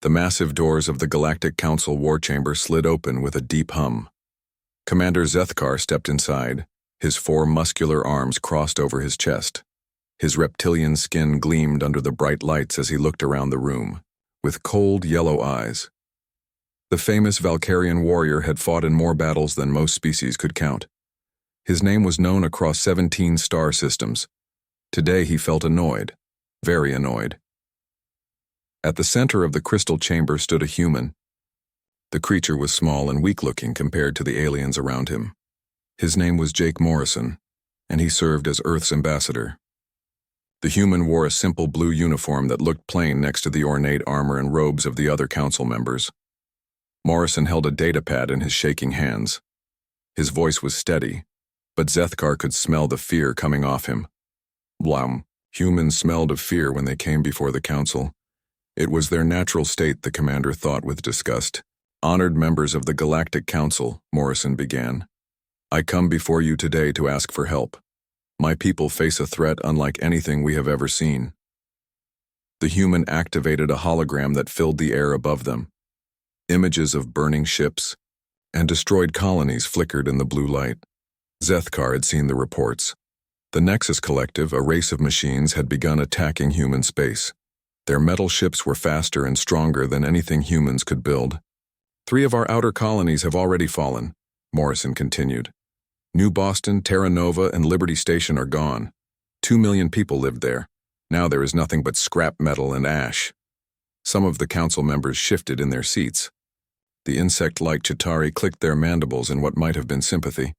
The massive doors of the Galactic Council war chamber slid open with a deep hum. Commander Zethkar stepped inside, his 4 muscular arms crossed over his chest. His reptilian skin gleamed under the bright lights as he looked around the room, with cold yellow eyes. The famous Valkyrian warrior had fought in more battles than most species could count. His name was known across 17 star systems. Today he felt annoyed, very annoyed. At the center of the crystal chamber stood a human. The creature was small and weak-looking compared to the aliens around him. His name was Jake Morrison, and he served as Earth's ambassador. The human wore a simple blue uniform that looked plain next to the ornate armor and robes of the other council members. Morrison held a datapad in his shaking hands. His voice was steady, but Zethkar could smell the fear coming off him. Blam. Humans smelled of fear when they came before the council. It was their natural state, the commander thought with disgust. Honored members of the Galactic Council, Morrison began. I come before you today to ask for help. My people face a threat unlike anything we have ever seen. The human activated a hologram that filled the air above them. Images of burning ships and destroyed colonies flickered in the blue light. Zethkar had seen the reports. The Nexus Collective, a race of machines, had begun attacking human space. Their metal ships were faster and stronger than anything humans could build. 3 of our outer colonies have already fallen, Morrison continued. New Boston, Terra Nova, and Liberty Station are gone. 2 million people lived there. Now there is nothing but scrap metal and ash. Some of the council members shifted in their seats. The insect-like Chitauri clicked their mandibles in what might have been sympathy.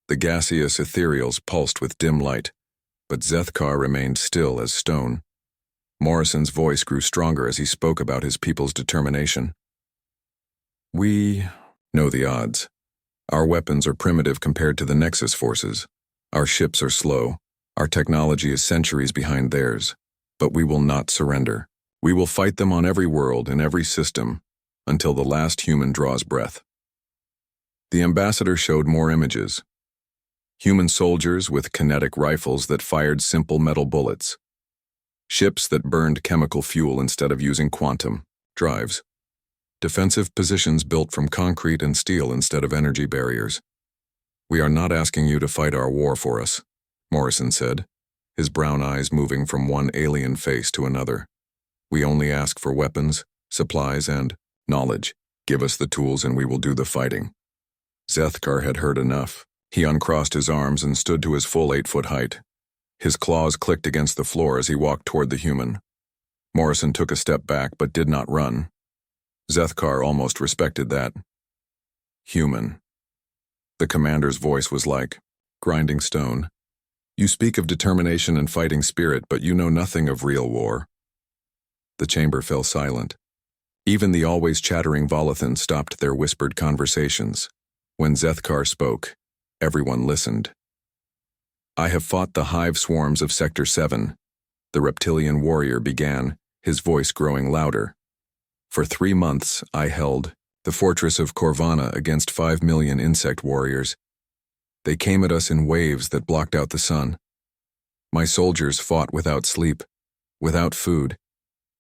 The gaseous ethereals pulsed with dim light, but Zethkar remained still as stone. Morrison's voice grew stronger as he spoke about his people's determination. We know the odds. Our weapons are primitive compared to the Nexus forces. Our ships are slow. Our technology is centuries behind theirs. But we will not surrender. We will fight them on every world, in every system, until the last human draws breath. The ambassador showed more images. Human soldiers with kinetic rifles that fired simple metal bullets. Ships that burned chemical fuel instead of using quantum drives. Defensive positions built from concrete and steel instead of energy barriers. We are not asking you to fight our war for us, Morrison said, his brown eyes moving from one alien face to another. We only ask for weapons, supplies, and knowledge. Give us the tools and we will do the fighting. Zethkar had heard enough. He uncrossed his arms and stood to his full 8-foot height. His claws clicked against the floor as he walked toward the human. Morrison took a step back but did not run. Zethkar almost respected that. Human. The commander's voice was like grinding stone. You speak of determination and fighting spirit, but you know nothing of real war. The chamber fell silent. Even the always chattering Volothan stopped their whispered conversations. When Zethkar spoke, everyone listened. I have fought the hive swarms of Sector 7, the reptilian warrior began, his voice growing louder. For 3 months, I held the fortress of Corvana against 5 million insect warriors. They came at us in waves that blocked out the sun. My soldiers fought without sleep, without food,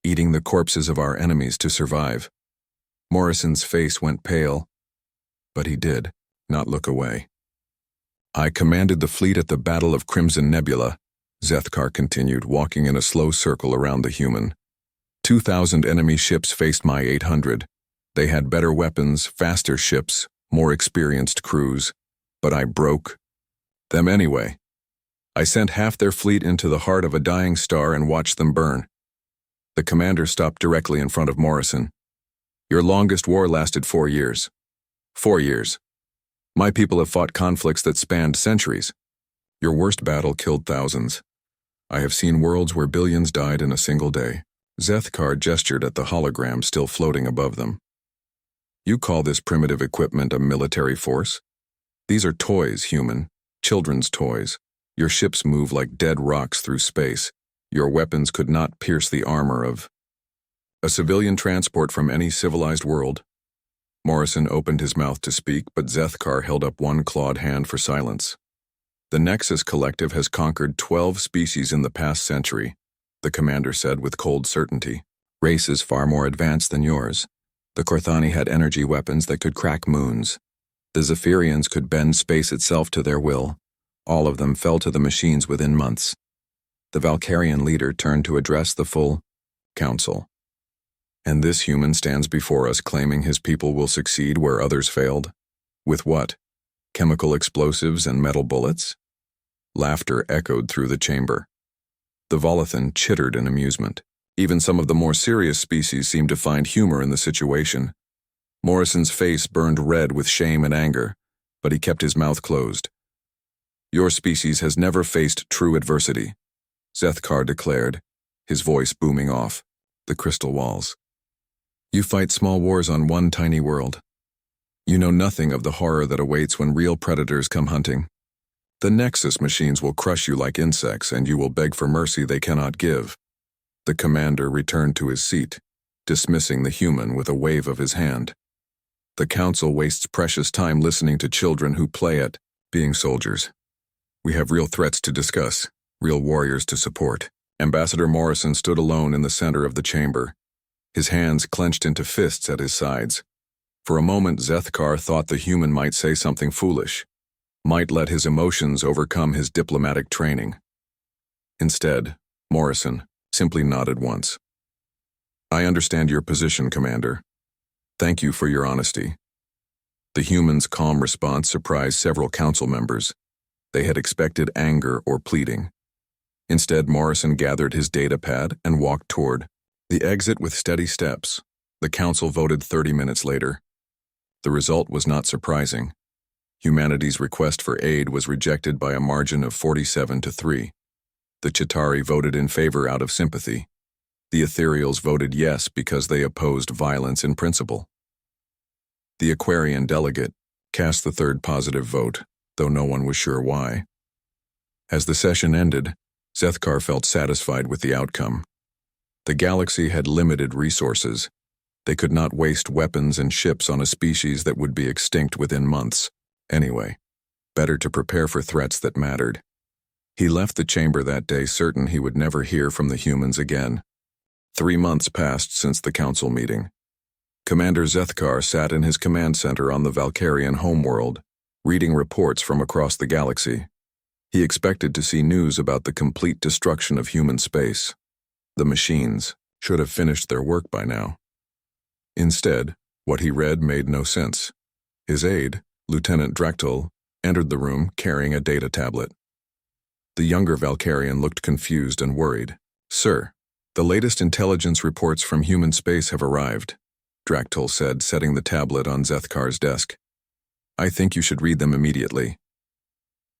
eating the corpses of our enemies to survive. Morrison's face went pale, but he did not look away. I commanded the fleet at the Battle of Crimson Nebula, Zethkar continued, walking in a slow circle around the human. 2,000 enemy ships faced my 800. They had better weapons, faster ships, more experienced crews, but I broke them anyway. I sent half their fleet into the heart of a dying star and watched them burn. The commander stopped directly in front of Morrison. Your longest war lasted 4 years. 4 years. My people have fought conflicts that spanned centuries. Your worst battle killed thousands. I have seen worlds where billions died in a single day. Zethkar gestured at the hologram still floating above them. You call this primitive equipment a military force? These are toys, human. Children's toys. Your ships move like dead rocks through space. Your weapons could not pierce the armor of a civilian transport from any civilized world. Morrison opened his mouth to speak, but Zethkar held up one clawed hand for silence. The Nexus Collective has conquered 12 species in the past century, the commander said with cold certainty. races far more advanced than yours. The Korthani had energy weapons that could crack moons. The Zephyrians could bend space itself to their will. All of them fell to the machines within months. The Valkyrian leader turned to address the full council. And this human stands before us claiming his people will succeed where others failed. With what? Chemical explosives and metal bullets? Laughter echoed through the chamber. The Volothan chittered in amusement. Even some of the more serious species seemed to find humor in the situation. Morrison's face burned red with shame and anger, but he kept his mouth closed. Your species has never faced true adversity, Zethkar declared, his voice booming off the crystal walls. You fight small wars on one tiny world. You know nothing of the horror that awaits when real predators come hunting. The Nexus machines will crush you like insects, and you will beg for mercy they cannot give. The commander returned to his seat, dismissing the human with a wave of his hand. The council wastes precious time listening to children who play at being soldiers. We have real threats to discuss, real warriors to support. Ambassador Morrison stood alone in the center of the chamber, his hands clenched into fists at his sides. For a moment, Zethkar thought the human might say something foolish, might let his emotions overcome his diplomatic training. Instead, Morrison simply nodded once. I understand your position, Commander. Thank you for your honesty. The human's calm response surprised several council members. They had expected anger or pleading. Instead, Morrison gathered his data pad and walked toward the exit with steady steps. The council voted 30 minutes later. The result was not surprising. Humanity's request for aid was rejected by a margin of 47-3. The Chitauri voted in favor out of sympathy. The Ethereals voted yes because they opposed violence in principle. The Aquarian delegate cast the third positive vote, though no one was sure why. As the session ended, Zethkar felt satisfied with the outcome. The galaxy had limited resources. They could not waste weapons and ships on a species that would be extinct within months. Anyway, better to prepare for threats that mattered. He left the chamber that day certain he would never hear from the humans again. 3 months passed since the council meeting. Commander Zethkar sat in his command center on the Valkyrian homeworld, reading reports from across the galaxy. He expected to see news about the complete destruction of human space. The machines should have finished their work by now. Instead, what he read made no sense. His aide, Lieutenant Dractul, entered the room carrying a data tablet. The younger Valkyrian looked confused and worried. Sir, the latest intelligence reports from human space have arrived, Dractul said, setting the tablet on Zethkar's desk. I think you should read them immediately.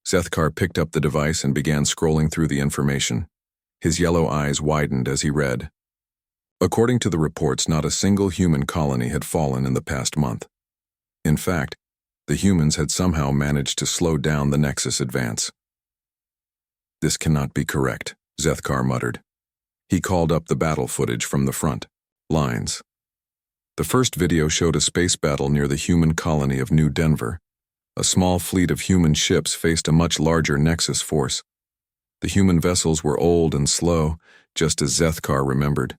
Zethkar picked up the device and began scrolling through the information. His yellow eyes widened as he read. According to the reports, not a single human colony had fallen in the past month. In fact, the humans had somehow managed to slow down the Nexus advance. This cannot be correct, Zethkar muttered. He called up the battle footage from the front lines. The first video showed a space battle near the human colony of New Denver. A small fleet of human ships faced a much larger Nexus force. The human vessels were old and slow, just as Zethkar remembered.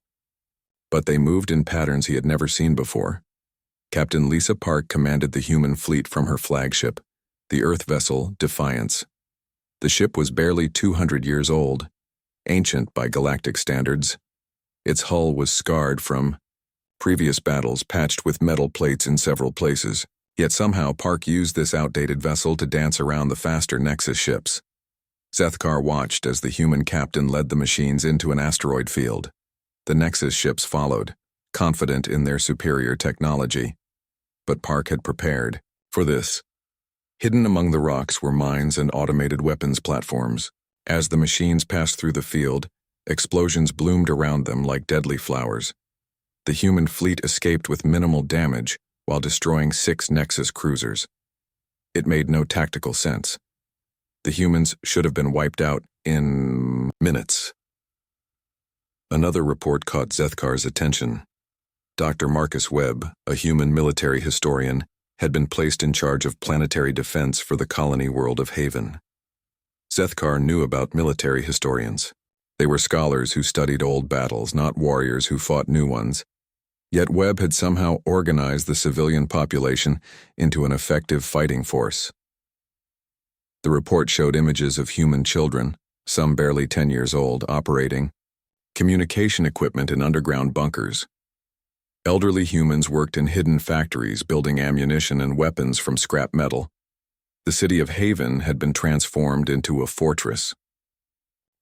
But they moved in patterns he had never seen before. Captain Lisa Park commanded the human fleet from her flagship, the Earth vessel Defiance. The ship was barely 200 years old, ancient by galactic standards. Its hull was scarred from previous battles, patched with metal plates in several places. Yet somehow Park used this outdated vessel to dance around the faster Nexus ships. Zethkar watched as the human captain led the machines into an asteroid field. The Nexus ships followed, confident in their superior technology. But Park had prepared for this. Hidden among the rocks were mines and automated weapons platforms. As the machines passed through the field, explosions bloomed around them like deadly flowers. The human fleet escaped with minimal damage while destroying 6 Nexus cruisers. It made no tactical sense. The humans should have been wiped out in minutes. Another report caught Zethkar's attention. Dr. Marcus Webb, a human military historian, had been placed in charge of planetary defense for the colony world of Haven. Zethkar knew about military historians. They were scholars who studied old battles, not warriors who fought new ones. Yet Webb had somehow organized the civilian population into an effective fighting force. The report showed images of human children, some barely 10 years old, operating communication equipment in underground bunkers. Elderly humans worked in hidden factories building ammunition and weapons from scrap metal. The city of Haven had been transformed into a fortress.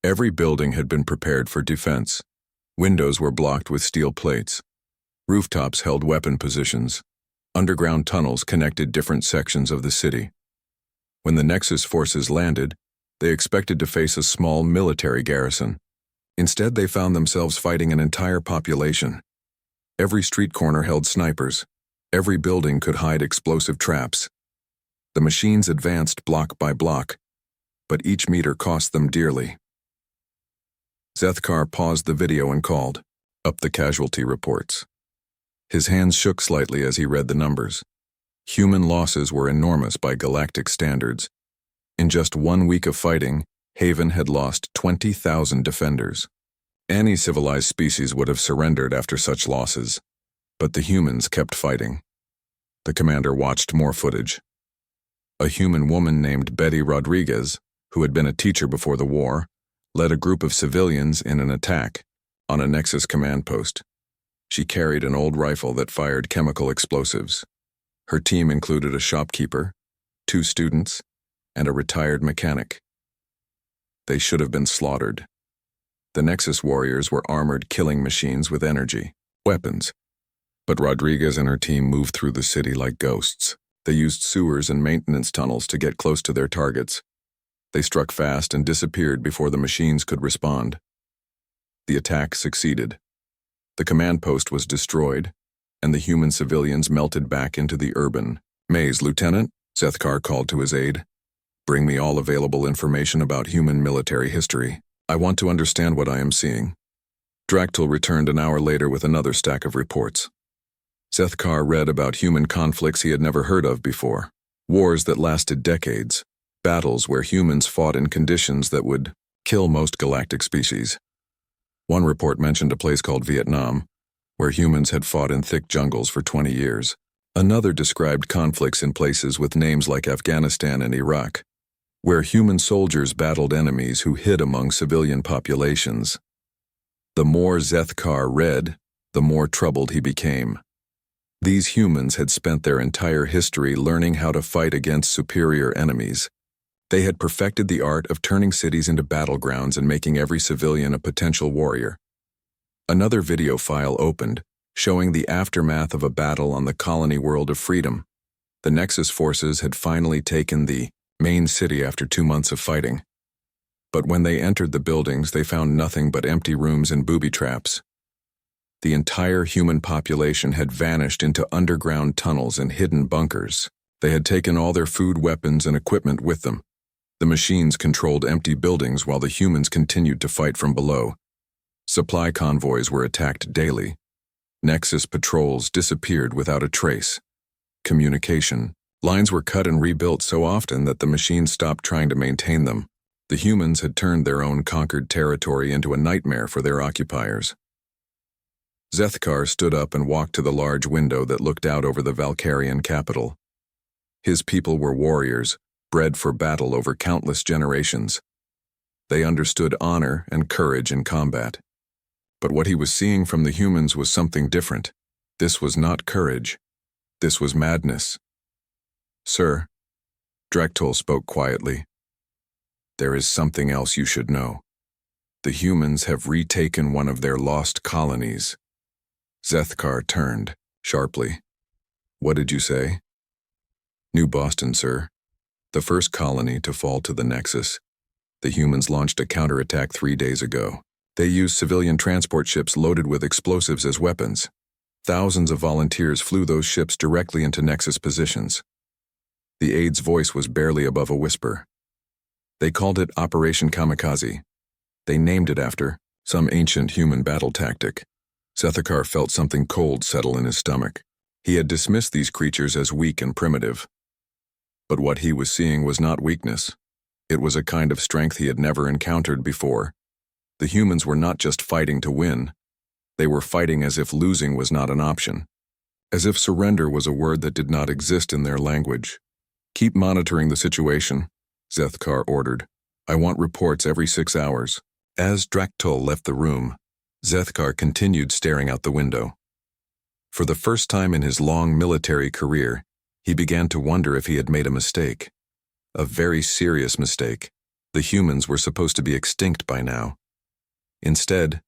Every building had been prepared for defense. Windows were blocked with steel plates. Rooftops held weapon positions. Underground tunnels connected different sections of the city. When the Nexus forces landed, they expected to face a small military garrison. Instead, they found themselves fighting an entire population. Every street corner held snipers. Every building could hide explosive traps. The machines advanced block by block, but each meter cost them dearly. Zethkar paused the video and called up the casualty reports. His hands shook slightly as he read the numbers. Human losses were enormous by galactic standards. In just 1 week of fighting, Haven had lost 20,000 defenders. Any civilized species would have surrendered after such losses, but the humans kept fighting. The commander watched more footage. A human woman named Betty Rodriguez, who had been a teacher before the war, led a group of civilians in an attack on a Nexus command post. She carried an old rifle that fired chemical explosives. Her team included a shopkeeper, 2 students, and a retired mechanic. They should have been slaughtered. The Nexus warriors were armored killing machines with energy, weapons. But Rodriguez and her team moved through the city like ghosts. They used sewers and maintenance tunnels to get close to their targets. They struck fast and disappeared before the machines could respond. The attack succeeded. The command post was destroyed, and the human civilians melted back into the urban maze. Lieutenant, Zethkar called to his aide. Bring me all available information about human military history. I want to understand what I am seeing. Dractyl returned an hour later with another stack of reports. Zethkar read about human conflicts he had never heard of before. Wars that lasted decades. Battles where humans fought in conditions that would kill most galactic species. One report mentioned a place called Vietnam, where humans had fought in thick jungles for 20 years. Another described conflicts in places with names like Afghanistan and Iraq, where human soldiers battled enemies who hid among civilian populations. The more Zethkar read, the more troubled he became. These humans had spent their entire history learning how to fight against superior enemies. They had perfected the art of turning cities into battlegrounds and making every civilian a potential warrior. Another video file opened, showing the aftermath of a battle on the colony world of Freedom. The Nexus forces had finally taken the main city after 2 months of fighting. But when they entered the buildings, they found nothing but empty rooms and booby traps. The entire human population had vanished into underground tunnels and hidden bunkers. They had taken all their food, weapons, and equipment with them. The machines controlled empty buildings while the humans continued to fight from below. Supply convoys were attacked daily. Nexus patrols disappeared without a trace. Communication lines were cut and rebuilt so often that the machines stopped trying to maintain them. The humans had turned their own conquered territory into a nightmare for their occupiers. Zethkar stood up and walked to the large window that looked out over the Valkyrian capital. His people were warriors, bred for battle over countless generations. They understood honor and courage in combat. But what he was seeing from the humans was something different. This was not courage. This was madness. Sir, Dractyl spoke quietly. There is something else you should know. The humans have retaken one of their lost colonies. Zethkar turned, sharply. What did you say? New Boston, sir. The first colony to fall to the Nexus. The humans launched a counterattack 3 days ago. They used civilian transport ships loaded with explosives as weapons. Thousands of volunteers flew those ships directly into Nexus positions. The aide's voice was barely above a whisper. They called it Operation Kamikaze. They named it after some ancient human battle tactic. Zethkar felt something cold settle in his stomach. He had dismissed these creatures as weak and primitive. But what he was seeing was not weakness. It was a kind of strength he had never encountered before. The humans were not just fighting to win. They were fighting as if losing was not an option. As if surrender was a word that did not exist in their language. "Keep monitoring the situation," Zethkar ordered. "I want reports every 6 hours." As Draktul left the room, Zethkar continued staring out the window. For the first time in his long military career, he began to wonder if he had made a mistake. A very serious mistake. The humans were supposed to be extinct by now. Instead,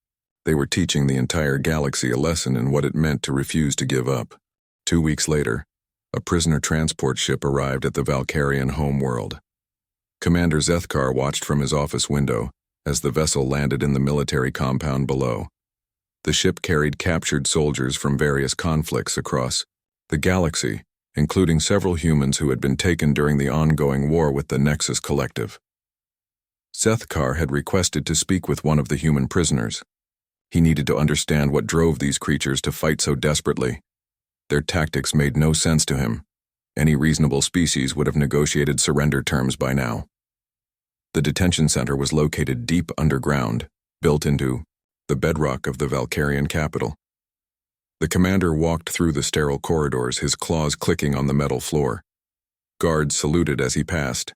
they were teaching the entire galaxy a lesson in what it meant to refuse to give up. 2 weeks later, a prisoner transport ship arrived at the Valkyrian homeworld. Commander Zethkar watched from his office window as the vessel landed in the military compound below. The ship carried captured soldiers from various conflicts across the galaxy, including several humans who had been taken during the ongoing war with the Nexus Collective. Zethkar had requested to speak with one of the human prisoners. He needed to understand what drove these creatures to fight so desperately. Their tactics made no sense to him. Any reasonable species would have negotiated surrender terms by now. The detention center was located deep underground, built into the bedrock of the Valkyrian capital. The commander walked through the sterile corridors, his claws clicking on the metal floor. Guards saluted as he passed,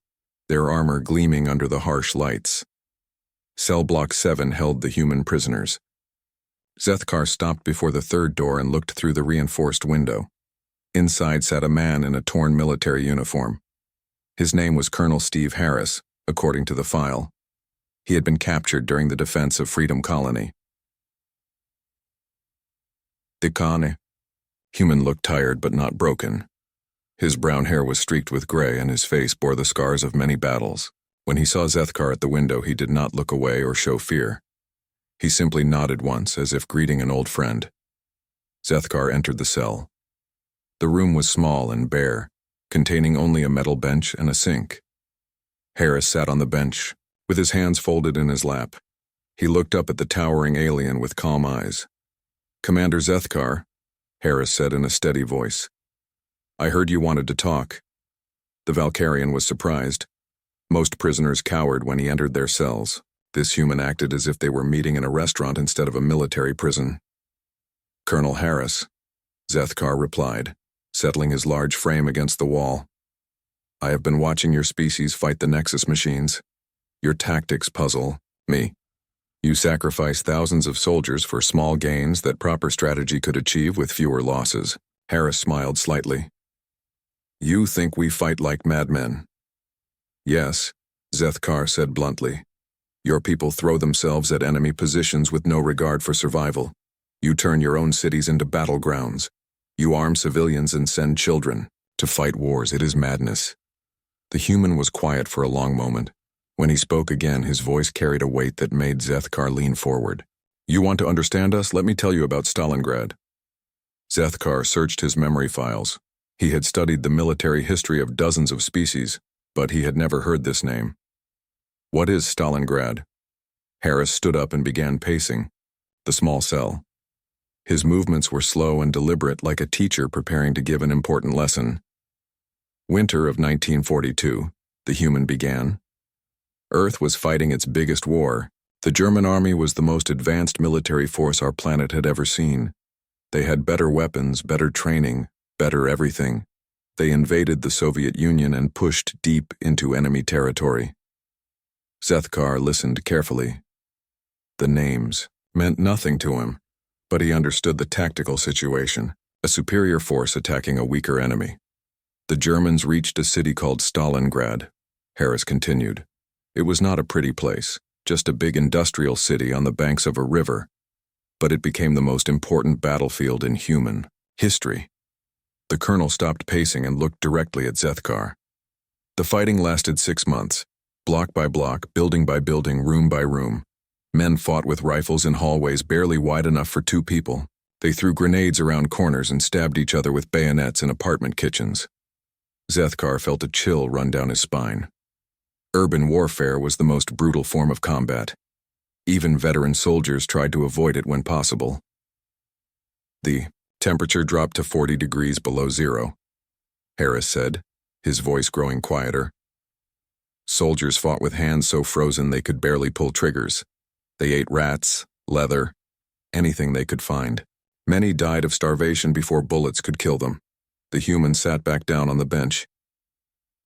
their armor gleaming under the harsh lights. Cell Block 7 held the human prisoners. Zethkar stopped before the third door and looked through the reinforced window. Inside sat a man in a torn military uniform. His name was Colonel Steve Harris, according to the file. He had been captured during the defense of Freedom Colony. Dikane. Human looked tired but not broken. His brown hair was streaked with gray and his face bore the scars of many battles. When he saw Zethkar at the window, he did not look away or show fear. He simply nodded once, as if greeting an old friend. Zethkar entered the cell. The room was small and bare, containing only a metal bench and a sink. Harris sat on the bench, with his hands folded in his lap. He looked up at the towering alien with calm eyes. "Commander Zethkar," Harris said in a steady voice. "I heard you wanted to talk." The Valkyrian was surprised. Most prisoners cowered when he entered their cells. This human acted as if they were meeting in a restaurant instead of a military prison. "Colonel Harris," Zethkar replied, settling his large frame against the wall. "I have been watching your species fight the Nexus machines. Your tactics puzzle me. You sacrifice thousands of soldiers for small gains that proper strategy could achieve with fewer losses." Harris smiled slightly. "You think we fight like madmen?" "Yes," Zethkar said bluntly. "Your people throw themselves at enemy positions with no regard for survival. You turn your own cities into battlegrounds. You arm civilians and send children to fight wars. It is madness." The human was quiet for a long moment. When he spoke again, his voice carried a weight that made Zethkar lean forward. "You want to understand us? Let me tell you about Stalingrad." Zethkar searched his memory files. He had studied the military history of dozens of species, but he had never heard this name. "What is Stalingrad?" Harris stood up and began pacing the small cell. His movements were slow and deliberate, like a teacher preparing to give an important lesson. "Winter of 1942, the human began. Earth was fighting its biggest war. The German army was the most advanced military force our planet had ever seen. They had better weapons, better training, better everything. They invaded the Soviet Union and pushed deep into enemy territory." Zethkar listened carefully. The names meant nothing to him, but he understood the tactical situation, a superior force attacking a weaker enemy. "The Germans reached a city called Stalingrad," Harris continued. "It was not a pretty place, just a big industrial city on the banks of a river, but it became the most important battlefield in human history." The colonel stopped pacing and looked directly at Zethkar. "The fighting lasted 6 months, block by block, building by building, room by room. Men fought with rifles in hallways barely wide enough for 2 people. They threw grenades around corners and stabbed each other with bayonets in apartment kitchens." Zethkar felt a chill run down his spine. Urban warfare was the most brutal form of combat. Even veteran soldiers tried to avoid it when possible. "The temperature dropped to 40 degrees below zero," Harris said, his voice growing quieter. "Soldiers fought with hands so frozen they could barely pull triggers. They ate rats, leather, anything they could find. Many died of starvation before bullets could kill them. The humans sat back down on the bench.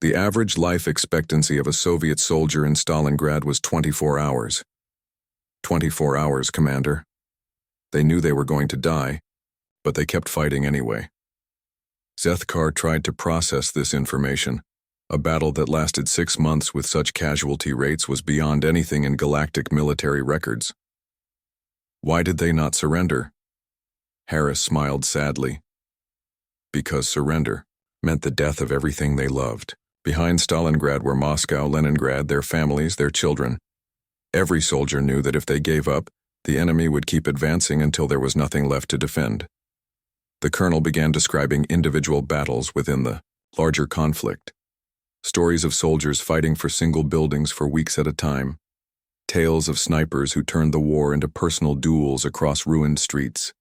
The average life expectancy of a Soviet soldier in Stalingrad was 24 hours. 24 hours, Commander. They knew they were going to die, but they kept fighting anyway. Zethkar tried to process this information. A battle that lasted 6 months with such casualty rates was beyond anything in galactic military records. Why did they not surrender? Harris smiled sadly. Because surrender meant the death of everything they loved. Behind Stalingrad were Moscow, Leningrad, their families, their children. Every soldier knew that if they gave up, the enemy would keep advancing until there was nothing left to defend. The colonel began describing individual battles within the larger conflict. Stories of soldiers fighting for single buildings for weeks at a time. Tales of snipers who turned the war into personal duels across ruined streets.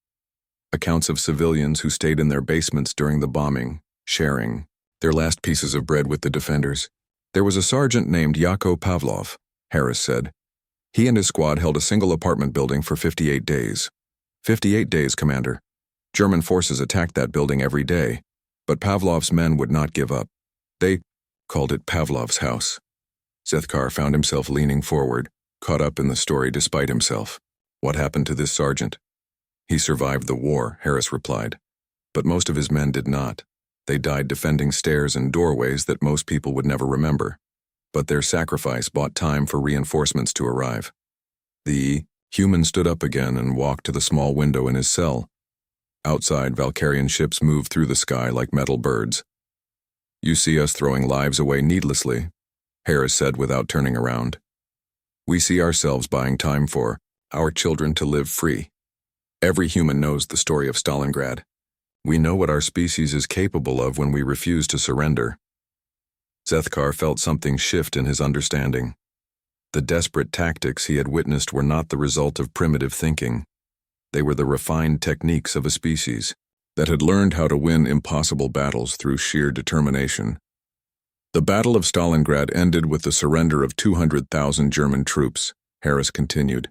Accounts of civilians who stayed in their basements during the bombing, sharing their last pieces of bread with the defenders. There was a sergeant named Yakov Pavlov, Harris said. He and his squad held a single apartment building for 58 days. 58 days, Commander. German forces attacked that building every day, but Pavlov's men would not give up. They called it Pavlov's house. Zethkar found himself leaning forward, caught up in the story despite himself. What happened to this sergeant? He survived the war, Harris replied. But most of his men did not. They died defending stairs and doorways that most people would never remember. But their sacrifice bought time for reinforcements to arrive. The human stood up again and walked to the small window in his cell. Outside, Valkyrian ships moved through the sky like metal birds. You see us throwing lives away needlessly, Harris said without turning around. We see ourselves buying time for our children to live free. Every human knows the story of Stalingrad. We know what our species is capable of when we refuse to surrender. Zethkar felt something shift in his understanding. The desperate tactics he had witnessed were not the result of primitive thinking. They were the refined techniques of a species that had learned how to win impossible battles through sheer determination. The Battle of Stalingrad ended with the surrender of 200,000 German troops, Harris continued.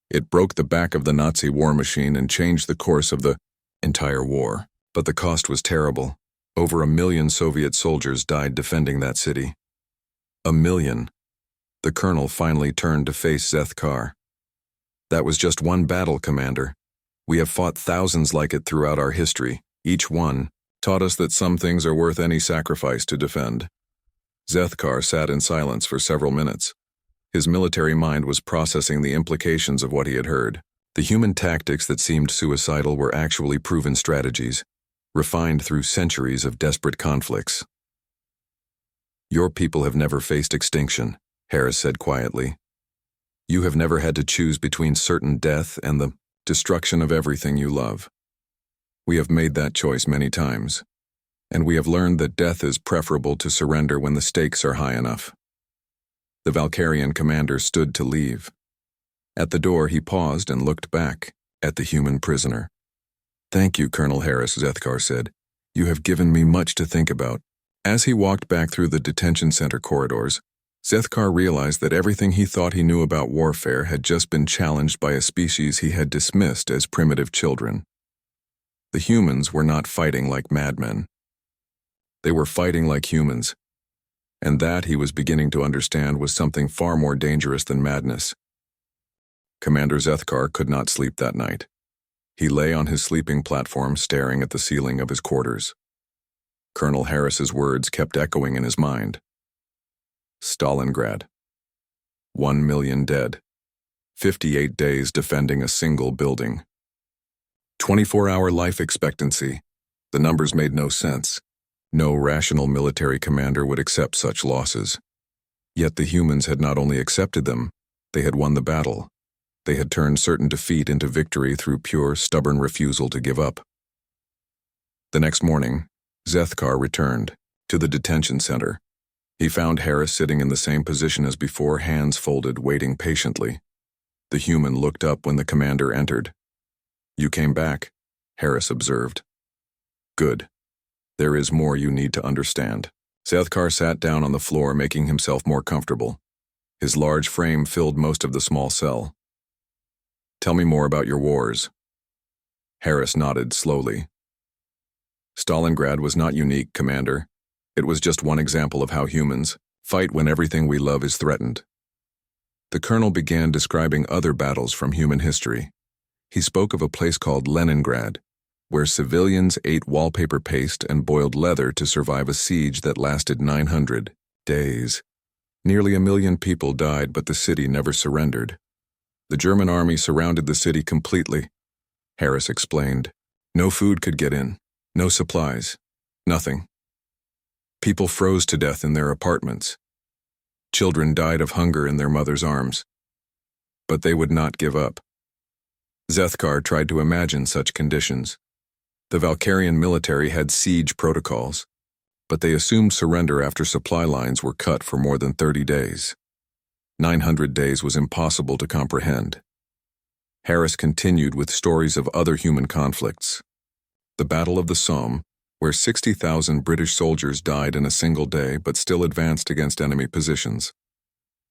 It broke the back of the Nazi war machine and changed the course of the entire war. But the cost was terrible. Over 1 million Soviet soldiers died defending that city. 1 million. The colonel finally turned to face Zethkar. That was just one battle, Commander. We have fought thousands like it throughout our history. Each one taught us that some things are worth any sacrifice to defend. Zethkar sat in silence for several minutes. His military mind was processing the implications of what he had heard. The human tactics that seemed suicidal were actually proven strategies, refined through centuries of desperate conflicts. Your people have never faced extinction, Harris said quietly. You have never had to choose between certain death and the destruction of everything you love. We have made that choice many times, and we have learned that death is preferable to surrender when the stakes are high enough. The Valkyrian commander stood to leave. At the door, he paused and looked back at the human prisoner. Thank you, Colonel Harris, Zethkar said. You have given me much to think about. As he walked back through the detention center corridors, Zethkar realized that everything he thought he knew about warfare had just been challenged by a species he had dismissed as primitive children. The humans were not fighting like madmen. They were fighting like humans, and that, he was beginning to understand, was something far more dangerous than madness. Commander Zethkar could not sleep that night. He lay on his sleeping platform staring at the ceiling of his quarters. Colonel Harris's words kept echoing in his mind. Stalingrad. 1 million dead. 58 days defending a single building. 24-hour life expectancy. The numbers made no sense. No rational military commander would accept such losses. Yet the humans had not only accepted them, they had won the battle. They had turned certain defeat into victory through pure, stubborn refusal to give up. The next morning, Zethkar returned to the detention center. He found Harris sitting in the same position as before, hands folded, waiting patiently. The human looked up when the commander entered. You came back, Harris observed. Good. There is more you need to understand. Zethkar sat down on the floor, making himself more comfortable. His large frame filled most of the small cell. Tell me more about your wars. Harris nodded slowly. Stalingrad was not unique, Commander. It was just one example of how humans fight when everything we love is threatened. The colonel began describing other battles from human history. He spoke of a place called Leningrad, where civilians ate wallpaper paste and boiled leather to survive a siege that lasted 900 days. Nearly 1 million people died, but the city never surrendered. The German army surrounded the city completely, Harris explained. No food could get in, no supplies, nothing. People froze to death in their apartments. Children died of hunger in their mother's arms. But they would not give up. Zethkar tried to imagine such conditions. The Valkyrian military had siege protocols, but they assumed surrender after supply lines were cut for more than 30 days. 900 days was impossible to comprehend. Harris continued with stories of other human conflicts. The Battle of the Somme, where 60,000 British soldiers died in a single day but still advanced against enemy positions.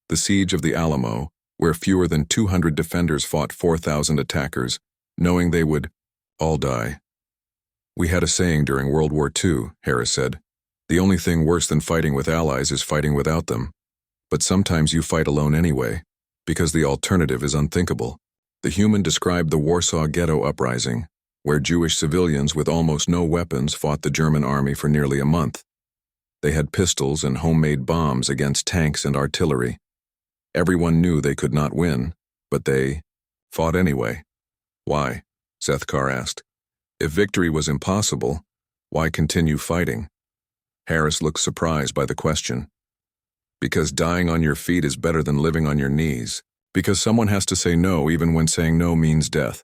The Siege of the Alamo, where fewer than 200 defenders fought 4,000 attackers, knowing they would all die. We had a saying during World War II, Harris said. The only thing worse than fighting with allies is fighting without them. But sometimes you fight alone anyway, because the alternative is unthinkable. The human described the Warsaw Ghetto Uprising, where Jewish civilians with almost no weapons fought the German army for nearly a month. They had pistols and homemade bombs against tanks and artillery. Everyone knew they could not win, but they fought anyway. Why? Zethkar asked. If victory was impossible, why continue fighting? Harris looked surprised by the question. Because dying on your feet is better than living on your knees. Because someone has to say no even when saying no means death.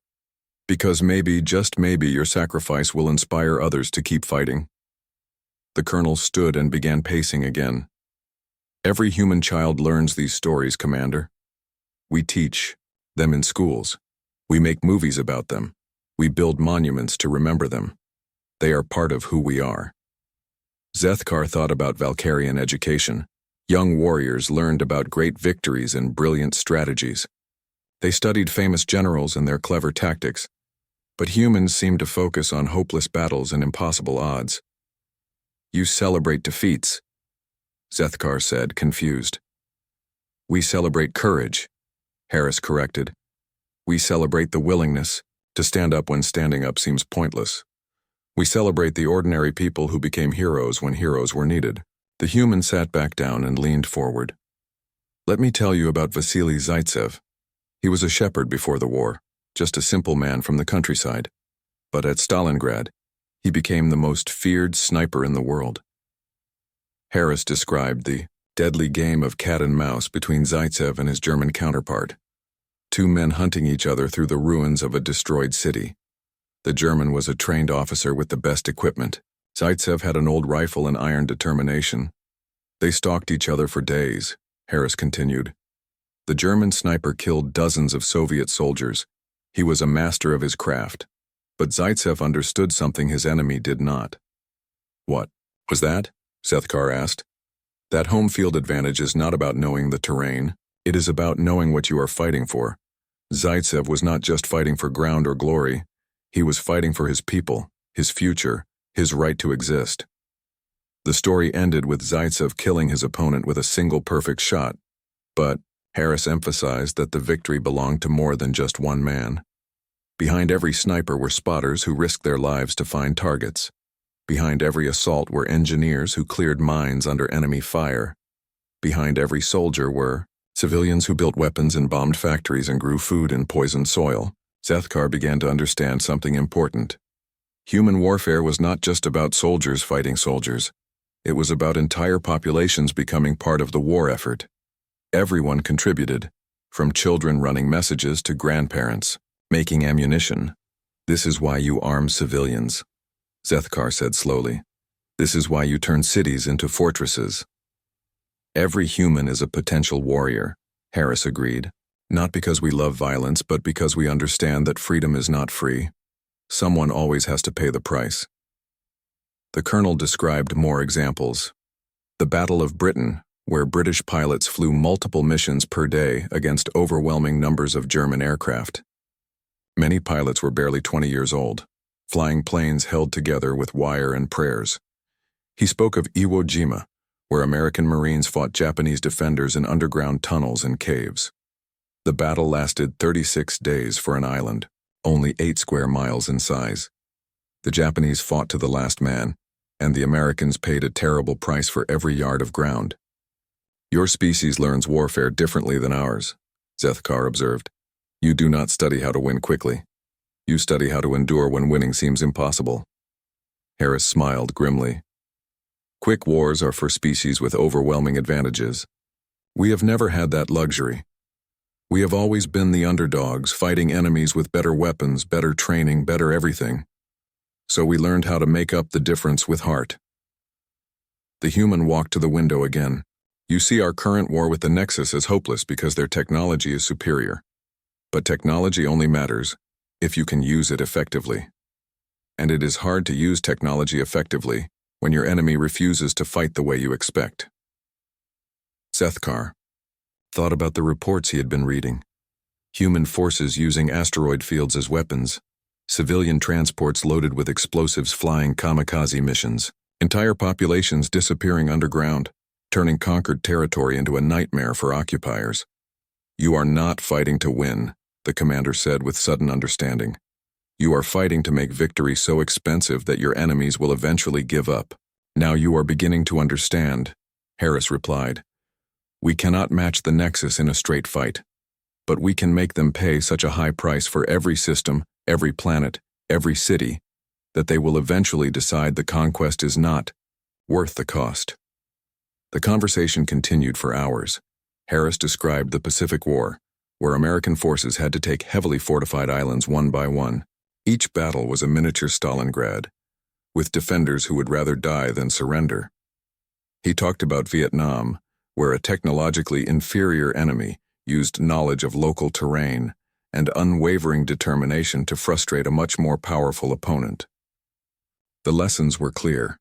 Because maybe, just maybe, your sacrifice will inspire others to keep fighting. The colonel stood and began pacing again. Every human child learns these stories, Commander. We teach them in schools. We make movies about them. We build monuments to remember them. They are part of who we are. Zethkar thought about Valkyrian education. Young warriors learned about great victories and brilliant strategies. They studied famous generals and their clever tactics. But humans seem to focus on hopeless battles and impossible odds. You celebrate defeats, Zethkar said, confused. We celebrate courage, Harris corrected. We celebrate the willingness to stand up when standing up seems pointless. We celebrate the ordinary people who became heroes when heroes were needed. The human sat back down and leaned forward. Let me tell you about Vasily Zaitsev. He was a shepherd before the war, just a simple man from the countryside. But at Stalingrad, he became the most feared sniper in the world. Harris described the deadly game of cat and mouse between Zaitsev and his German counterpart. Two men hunting each other through the ruins of a destroyed city. The German was a trained officer with the best equipment. Zaitsev had an old rifle and iron determination. They stalked each other for days, Harris continued. The German sniper killed dozens of Soviet soldiers. He was a master of his craft. But Zaitsev understood something his enemy did not. What was that? Zethkar asked. That home field advantage is not about knowing the terrain. It is about knowing what you are fighting for. Zaitsev was not just fighting for ground or glory. He was fighting for his people, his future, his right to exist. The story ended with Zaitsev killing his opponent with a single perfect shot. But Harris emphasized that the victory belonged to more than just one man. Behind every sniper were spotters who risked their lives to find targets. Behind every assault were engineers who cleared mines under enemy fire. Behind every soldier were civilians who built weapons and bombed factories and grew food in poisoned soil. Zethkar began to understand something important. Human warfare was not just about soldiers fighting soldiers. It was about entire populations becoming part of the war effort. Everyone contributed, from children running messages to grandparents making ammunition. This is why you arm civilians, Zethkar said slowly. This is why you turn cities into fortresses. Every human is a potential warrior, Harris agreed. Not because we love violence, but because we understand that freedom is not free. Someone always has to pay the price. The colonel described more examples. The Battle of Britain, where British pilots flew multiple missions per day against overwhelming numbers of German aircraft. Many pilots were barely 20 years old, flying planes held together with wire and prayers. He spoke of Iwo Jima, where American Marines fought Japanese defenders in underground tunnels and caves. The battle lasted 36 days for an island, only 8 square miles in size. The Japanese fought to the last man, and the Americans paid a terrible price for every yard of ground. Your species learns warfare differently than ours, Zethkar observed. You do not study how to win quickly. You study how to endure when winning seems impossible. Harris smiled grimly. Quick wars are for species with overwhelming advantages. We have never had that luxury. We have always been the underdogs, fighting enemies with better weapons, better training, better everything. So we learned how to make up the difference with heart. The human walked to the window again. You see our current war with the Nexus as hopeless because their technology is superior. But technology only matters if you can use it effectively. And it is hard to use technology effectively when your enemy refuses to fight the way you expect. Zethkar thought about the reports he had been reading. Human forces using asteroid fields as weapons, civilian transports loaded with explosives flying kamikaze missions, entire populations disappearing underground, turning conquered territory into a nightmare for occupiers. You are not fighting to win, the commander said with sudden understanding. You are fighting to make victory so expensive that your enemies will eventually give up. Now you are beginning to understand, Harris replied. We cannot match the Nexus in a straight fight, but we can make them pay such a high price for every system, every planet, every city, that they will eventually decide the conquest is not worth the cost. The conversation continued for hours. Harris described the Pacific War, where American forces had to take heavily fortified islands one by one. Each battle was a miniature Stalingrad, with defenders who would rather die than surrender. He talked about Vietnam, where a technologically inferior enemy used knowledge of local terrain and unwavering determination to frustrate a much more powerful opponent. The lessons were clear.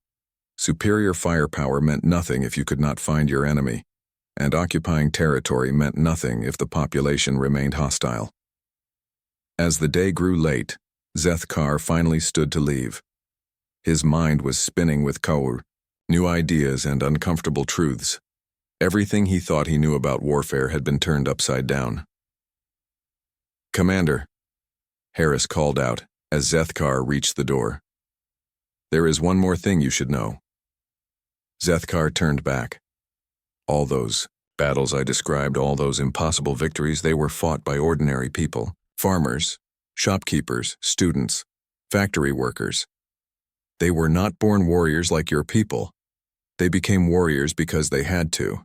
Superior firepower meant nothing if you could not find your enemy, and occupying territory meant nothing if the population remained hostile. As the day grew late, Zethkar finally stood to leave. His mind was spinning with new ideas and uncomfortable truths. Everything he thought he knew about warfare had been turned upside down. Commander, Harris called out as Zethkar reached the door. There is one more thing you should know. Zethkar turned back. All those battles I described, all those impossible victories, they were fought by ordinary people, farmers, shopkeepers, students, factory workers. They were not born warriors like your people. They became warriors because they had to.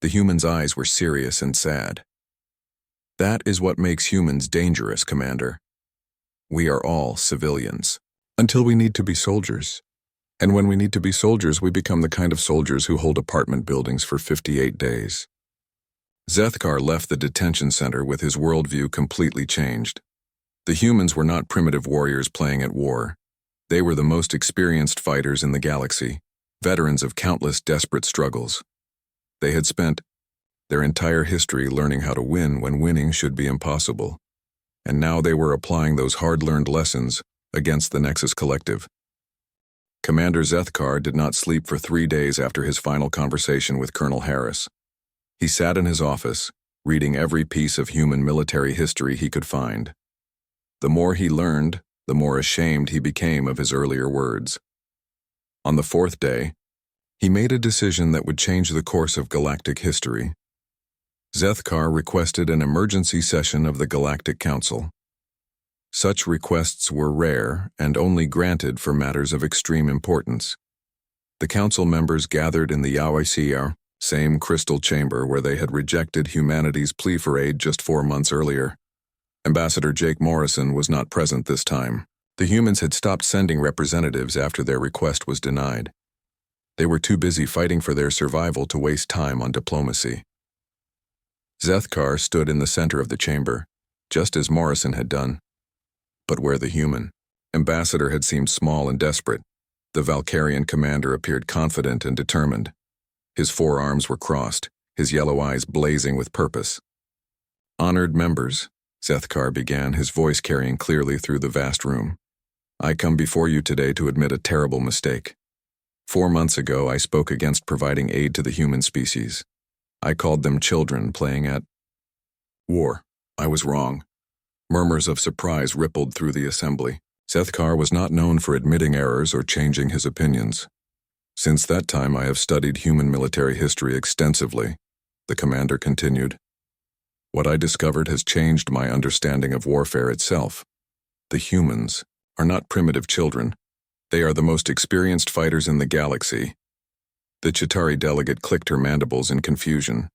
The human's eyes were serious and sad. That is what makes humans dangerous, Commander. We are all civilians, until we need to be soldiers. And when we need to be soldiers, we become the kind of soldiers who hold apartment buildings for 58 days. Zethkar left the detention center with his worldview completely changed. The humans were not primitive warriors playing at war. They were the most experienced fighters in the galaxy, veterans of countless desperate struggles. They had spent their entire history learning how to win when winning should be impossible. And now they were applying those hard-learned lessons against the Nexus Collective. Commander Zethkar did not sleep for 3 days after his final conversation with Colonel Harris. He sat in his office, reading every piece of human military history he could find. The more he learned, the more ashamed he became of his earlier words. On the 4th day, he made a decision that would change the course of galactic history. Zethkar requested an emergency session of the Galactic Council. Such requests were rare and only granted for matters of extreme importance. The council members gathered in the HFY, same crystal chamber where they had rejected humanity's plea for aid just 4 months earlier. Ambassador Jake Morrison was not present this time. The humans had stopped sending representatives after their request was denied. They were too busy fighting for their survival to waste time on diplomacy. Zethkar stood in the center of the chamber, just as Morrison had done. But where the human ambassador had seemed small and desperate, the Valkyrian commander appeared confident and determined. His 4 arms were crossed, his yellow eyes blazing with purpose. Honored members, Zethkar began, his voice carrying clearly through the vast room. I come before you today to admit a terrible mistake. 4 months ago, I spoke against providing aid to the human species. I called them children playing at war. I was wrong. Murmurs of surprise rippled through the assembly. Zethkar was not known for admitting errors or changing his opinions. Since that time, I have studied human military history extensively, the commander continued. What I discovered has changed my understanding of warfare itself. The humans are not primitive children. They are the most experienced fighters in the galaxy. The Chitauri delegate clicked her mandibles in confusion.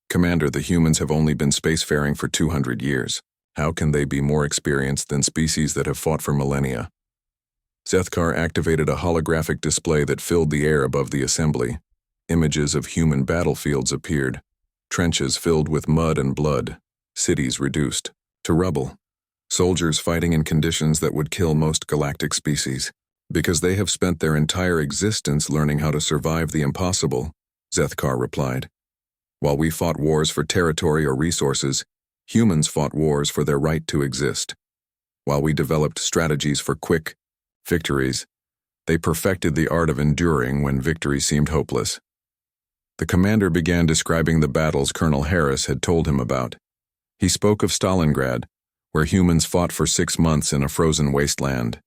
Commander, the humans have only been spacefaring for 200 years. How can they be more experienced than species that have fought for millennia? Zethkar activated a holographic display that filled the air above the assembly. Images of human battlefields appeared. Trenches filled with mud and blood. Cities reduced to rubble. Soldiers fighting in conditions that would kill most galactic species. Because they have spent their entire existence learning how to survive the impossible, Zethkar replied. While we fought wars for territory or resources, humans fought wars for their right to exist. While we developed strategies for quick victories, they perfected the art of enduring when victory seemed hopeless. The commander began describing the battles Colonel Harris had told him about. He spoke of Stalingrad, where humans fought for 6 months in a frozen wasteland.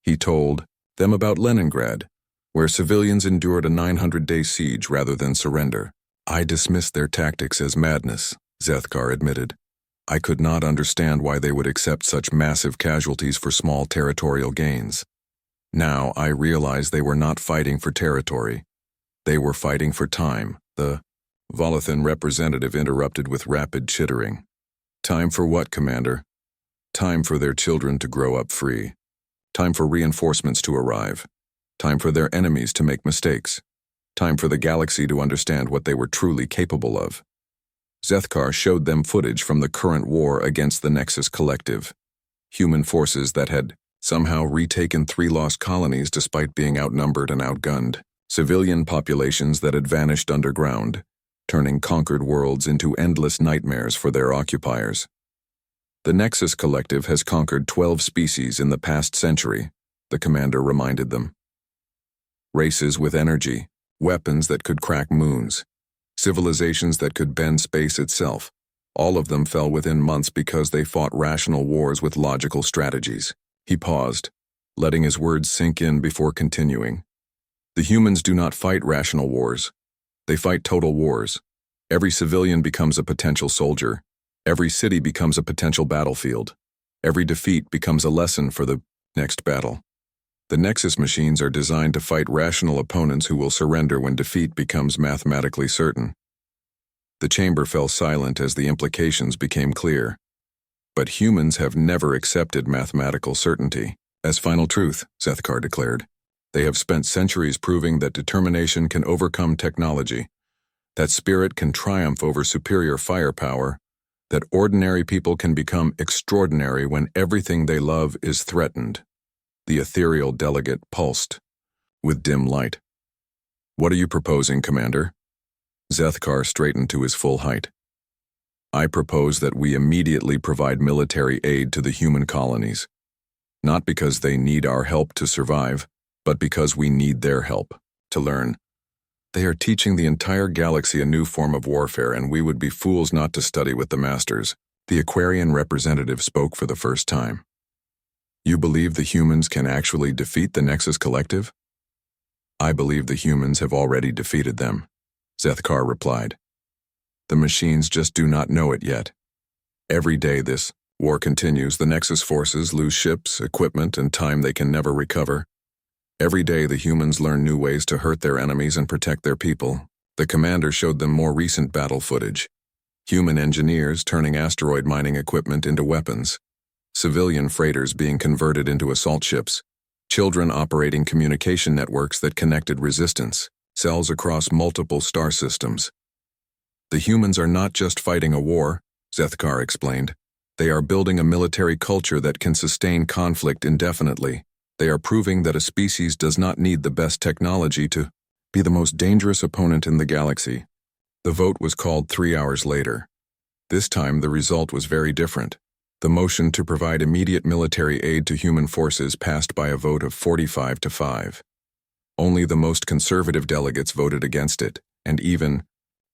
He told them about Leningrad, where civilians endured a 900-day siege rather than surrender. I dismissed their tactics as madness, Zethkar admitted. I could not understand why they would accept such massive casualties for small territorial gains. Now I realize they were not fighting for territory. They were fighting for time, the Volothan representative interrupted with rapid chittering. Time for what, Commander? Time for their children to grow up free. Time for reinforcements to arrive. Time for their enemies to make mistakes. Time for the galaxy to understand what they were truly capable of. Zethkar showed them footage from the current war against the Nexus Collective. Human forces that had somehow retaken 3 lost colonies despite being outnumbered and outgunned. Civilian populations that had vanished underground, turning conquered worlds into endless nightmares for their occupiers. The Nexus Collective has conquered 12 species in the past century, the commander reminded them. Races with energy, weapons that could crack moons, civilizations that could bend space itself. All of them fell within months because they fought rational wars with logical strategies. He paused, letting his words sink in before continuing. The humans do not fight rational wars. They fight total wars. Every civilian becomes a potential soldier. Every city becomes a potential battlefield. Every defeat becomes a lesson for the next battle. The Nexus machines are designed to fight rational opponents who will surrender when defeat becomes mathematically certain. The chamber fell silent as the implications became clear. But humans have never accepted mathematical certainty as final truth, Zethkar declared. They have spent centuries proving that determination can overcome technology, that spirit can triumph over superior firepower, that ordinary people can become extraordinary when everything they love is threatened. The ethereal delegate pulsed with dim light. What are you proposing, Commander? Zethkar straightened to his full height. I propose that we immediately provide military aid to the human colonies, not because they need our help to survive, but because we need their help to learn. They are teaching the entire galaxy a new form of warfare, and we would be fools not to study with the masters. The Aquarian representative spoke for the first time. You believe the humans can actually defeat the Nexus Collective? I believe the humans have already defeated them, Zethkar replied. The machines just do not know it yet. Every day this war continues, the Nexus forces lose ships, equipment, and time they can never recover. Every day the humans learn new ways to hurt their enemies and protect their people. The commander showed them more recent battle footage. Human engineers turning asteroid mining equipment into weapons. Civilian freighters being converted into assault ships. Children operating communication networks that connected resistance. Cells across multiple star systems. The humans are not just fighting a war, Zethkar explained. They are building a military culture that can sustain conflict indefinitely. They are proving that a species does not need the best technology to be the most dangerous opponent in the galaxy. The vote was called 3 hours later. This time, the result was very different. The motion to provide immediate military aid to human forces passed by a vote of 45 to 5. Only the most conservative delegates voted against it, and even,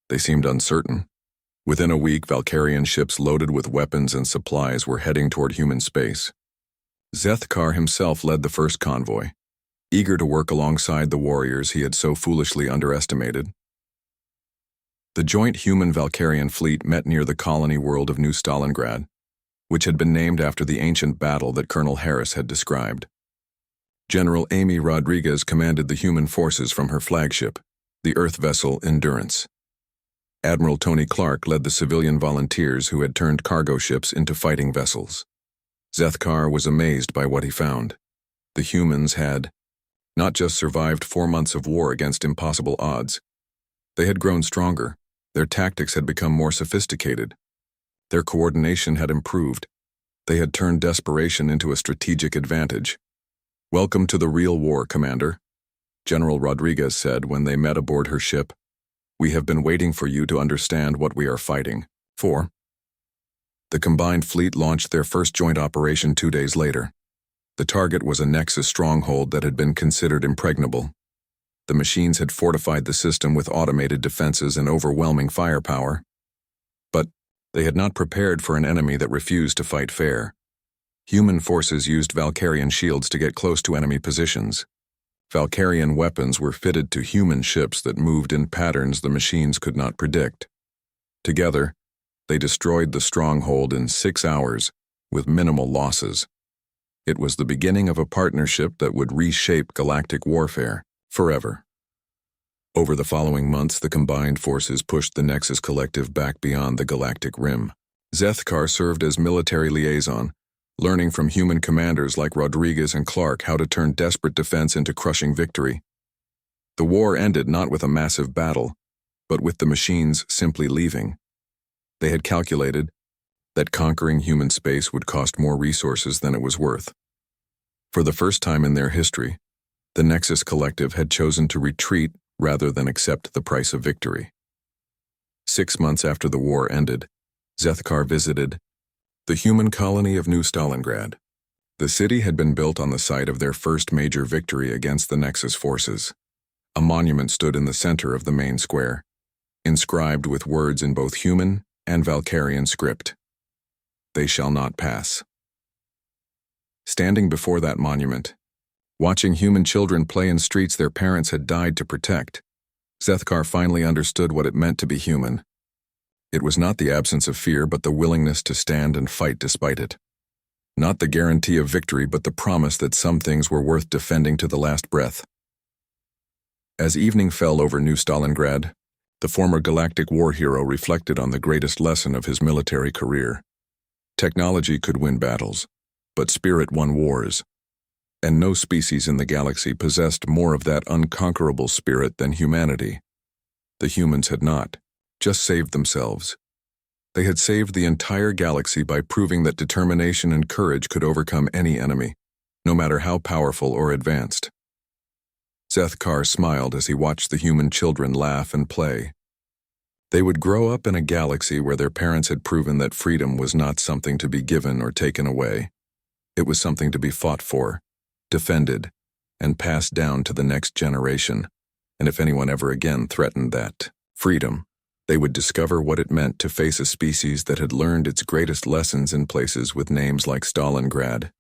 they seemed uncertain. Within a week, Valkyrian ships loaded with weapons and supplies were heading toward human space. Zethkar himself led the first convoy, eager to work alongside the warriors he had so foolishly underestimated. The joint human-Valkyrian fleet met near the colony world of New Stalingrad, which had been named after the ancient battle that Colonel Harris had described. General Amy Rodriguez commanded the human forces from her flagship, the Earth vessel Endurance. Admiral Tony Clark led the civilian volunteers who had turned cargo ships into fighting vessels. Zethkar was amazed by what he found. The humans had not just survived 4 months of war against impossible odds. They had grown stronger. Their tactics had become more sophisticated. Their coordination had improved. They had turned desperation into a strategic advantage. "Welcome to the real war, Commander," General Rodriguez said when they met aboard her ship. "We have been waiting for you to understand what we are fighting for." The combined fleet launched their first joint operation 2 days later. The target was a Nexus stronghold that had been considered impregnable. The machines had fortified the system with automated defenses and overwhelming firepower. But they had not prepared for an enemy that refused to fight fair. Human forces used Valkyrian shields to get close to enemy positions. Valkyrian weapons were fitted to human ships that moved in patterns the machines could not predict. Together, they destroyed the stronghold in 6 hours, with minimal losses. It was the beginning of a partnership that would reshape galactic warfare forever. Over the following months, the combined forces pushed the Nexus Collective back beyond the galactic rim. Zethkar served as military liaison, learning from human commanders like Rodriguez and Clark how to turn desperate defense into crushing victory. The war ended not with a massive battle, but with the machines simply leaving. They had calculated that conquering human space would cost more resources than it was worth. For the first time in their history, the Nexus Collective had chosen to retreat rather than accept the price of victory. 6 months after the war ended, Zethkar visited the human colony of New Stalingrad. The city had been built on the site of their first major victory against the Nexus forces. A monument stood in the center of the main square, inscribed with words in both human and Valkyrian script. "They shall not pass." Standing before that monument, watching human children play in streets their parents had died to protect, Zethkar finally understood what it meant to be human. It was not the absence of fear, but the willingness to stand and fight despite it. Not the guarantee of victory, but the promise that some things were worth defending to the last breath. As evening fell over New Stalingrad, the former galactic war hero reflected on the greatest lesson of his military career. Technology could win battles, but spirit won wars. And no species in the galaxy possessed more of that unconquerable spirit than humanity. The humans had not just saved themselves. They had saved the entire galaxy by proving that determination and courage could overcome any enemy, no matter how powerful or advanced. Zethkar smiled as he watched the human children laugh and play. They would grow up in a galaxy where their parents had proven that freedom was not something to be given or taken away. It was something to be fought for, defended, and passed down to the next generation. And if anyone ever again threatened that freedom, they would discover what it meant to face a species that had learned its greatest lessons in places with names like Stalingrad